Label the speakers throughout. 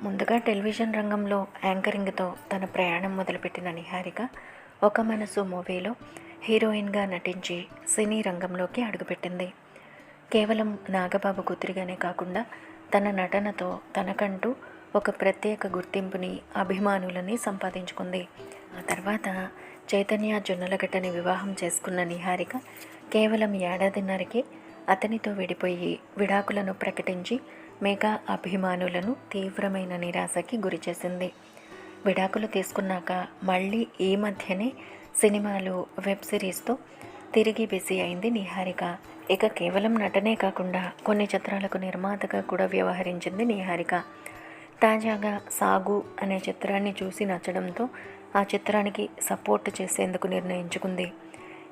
Speaker 1: ముందుగా టెలివిజన్ రంగంలో యాంకరింగ్తో తన ప్రయాణం మొదలుపెట్టిన నిహారిక ఒక మనసు మూవీలో హీరోయిన్గా నటించి సినీ రంగంలోకి అడుగుపెట్టింది. కేవలం నాగబాబు కూతురిగానే కాకుండా తన నటనతో తనకంటూ ఒక ప్రత్యేక గుర్తింపుని, అభిమానులని సంపాదించుకుంది. ఆ తర్వాత చైతన్య జొన్నలగడ్డని వివాహం చేసుకున్న నిహారిక కేవలం ఏడాదిన్నరకే అతనితో విడిపోయి విడాకులను ప్రకటించి మెగా అభిమానులను తీవ్రమైన నిరాశకి గురిచేసింది. విడాకులు తీసుకున్నాక మళ్ళీ ఈ మధ్యనే సినిమాలు, వెబ్ సిరీస్తో తిరిగి బిజీ అయింది నిహారిక. ఇక కేవలం నటనే కాకుండా కొన్ని చిత్రాలకు నిర్మాతగా కూడా వ్యవహరించింది నిహారిక. తాజాగా సాగు అనే చిత్రాన్ని చూసి నచ్చడంతో ఆ చిత్రానికి సపోర్ట్ చేసేందుకు నిర్ణయించుకుంది.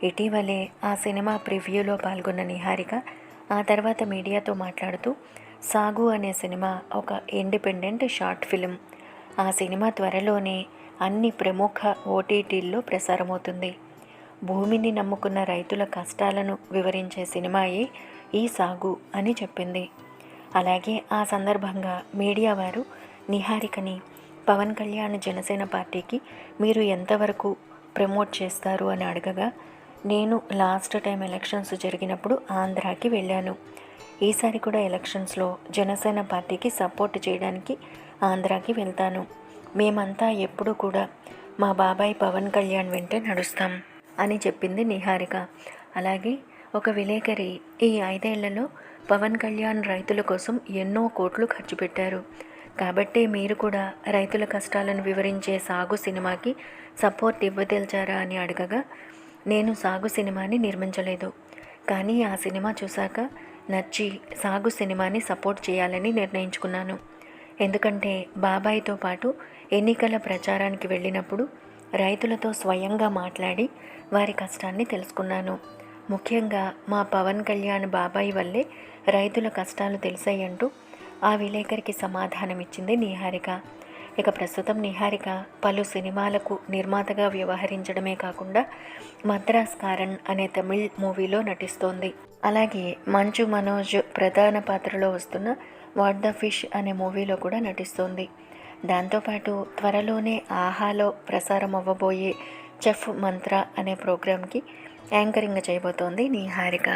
Speaker 1: ఇటీవలే ఆ సినిమా ప్రివ్యూలో పాల్గొన్న నిహారిక ఆ తర్వాత మీడియాతో మాట్లాడుతూ, సాగు అనే సినిమా ఒక ఇండిపెండెంట్ షార్ట్ ఫిలిం. ఆ సినిమా త్వరలోనే అన్ని ప్రముఖ ఓటీటీల్లో ప్రసారమవుతుంది. భూమిని నమ్ముకున్న రైతుల కష్టాలను వివరించే సినిమాయే ఈ సాగు అని చెప్పింది. అలాగే ఆ సందర్భంగా మీడియా వారు నిహారికని పవన్ కళ్యాణ్ జనసేన పార్టీకి మీరు ఎంతవరకు ప్రమోట్ చేస్తారు అని అడగగా, నేను లాస్ట్ టైం ఎలక్షన్స్ జరిగినప్పుడు ఆంధ్రాకి వెళ్ళాను. ఈసారి కూడా ఎలక్షన్స్లో జనసేన పార్టీకి సపోర్ట్ చేయడానికి ఆంధ్రాకి వెళ్తాను. మేమంతా ఎప్పుడూ కూడా మా బాబాయ్ పవన్ కళ్యాణ్ వెంటే నడుస్తాం అని చెప్పింది నిహారిక. అలాగే ఒక విలేకరి, ఈ 5 ఏళ్లలో పవన్ కళ్యాణ్ రైతుల కోసం ఎన్నో కోట్లు ఖర్చు పెట్టారు. కాబట్టే మీరు కూడా రైతుల కష్టాలను వివరించే సాగు సినిమాకి సపోర్ట్ ఇవ్వదలిచారా అని అడగగా, నేను సాగు సినిమాని నిర్మించలేదు, కానీ ఆ సినిమా చూశాక నచ్చి సాగు సినిమాని సపోర్ట్ చేయాలని నిర్ణయించుకున్నాను. ఎందుకంటే బాబాయ్తో పాటు ఎన్నికల ప్రచారానికి వెళ్ళినప్పుడు రైతులతో స్వయంగా మాట్లాడి వారి కష్టాన్ని తెలుసుకున్నాను. ముఖ్యంగా మా పవన్ కళ్యాణ్ బాబాయ్ వల్లే రైతుల కష్టాలు తెలిసాయంటూ ఆ విలేకరికి సమాధానమిచ్చింది నిహారిక. ఇక ప్రస్తుతం నిహారిక పలు సినిమాలకు నిర్మాతగా వ్యవహరించడమే కాకుండా మద్రాస్ కారన్ అనే తమిళ్ మూవీలో నటిస్తోంది. అలాగే మంచు మనోజ్ ప్రధాన పాత్రలో వస్తున్న వాట్ ద ఫిష్ అనే మూవీలో కూడా నటిస్తోంది. దాంతోపాటు త్వరలోనే ఆహాలో ప్రసారం అవ్వబోయే చెఫ్ మంత్ర అనే ప్రోగ్రాంకి యాంకరింగ్ చేయబోతోంది నిహారిక.